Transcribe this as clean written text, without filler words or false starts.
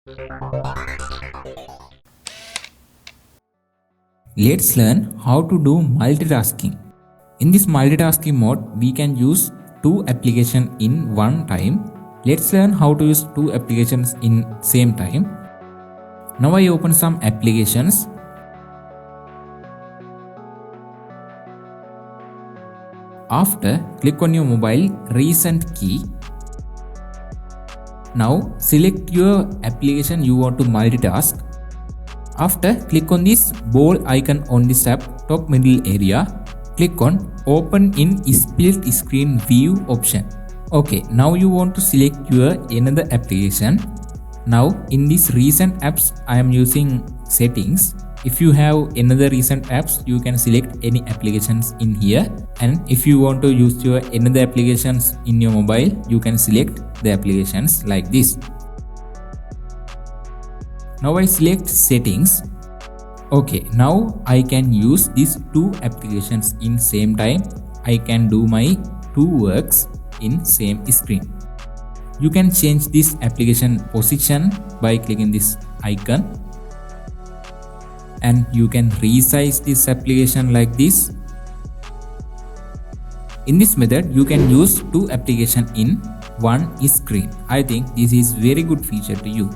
Let's learn how to do multitasking. In this multitasking mode, we can use two applications in one time. Let's learn how to use two applications in same time. Now I open some applications. After, click on your mobile recent key. Now select your application you want to multitask. After, click on this ball icon on this tab top middle area. Click on open in split screen view option. Okay, now you want to select your another application. Now in this recent apps I am using settings. If you have another recent apps, you can select any applications in here, and if you want to use your another applications in your mobile, you can select the applications like this. Now I select settings. Okay, now I can use these two applications in same time. I can do my two works in same screen. You can change this application position by clicking this icon, and you can resize this application like this. In this method, you can use two applications in one screen. I think this is very good feature to you.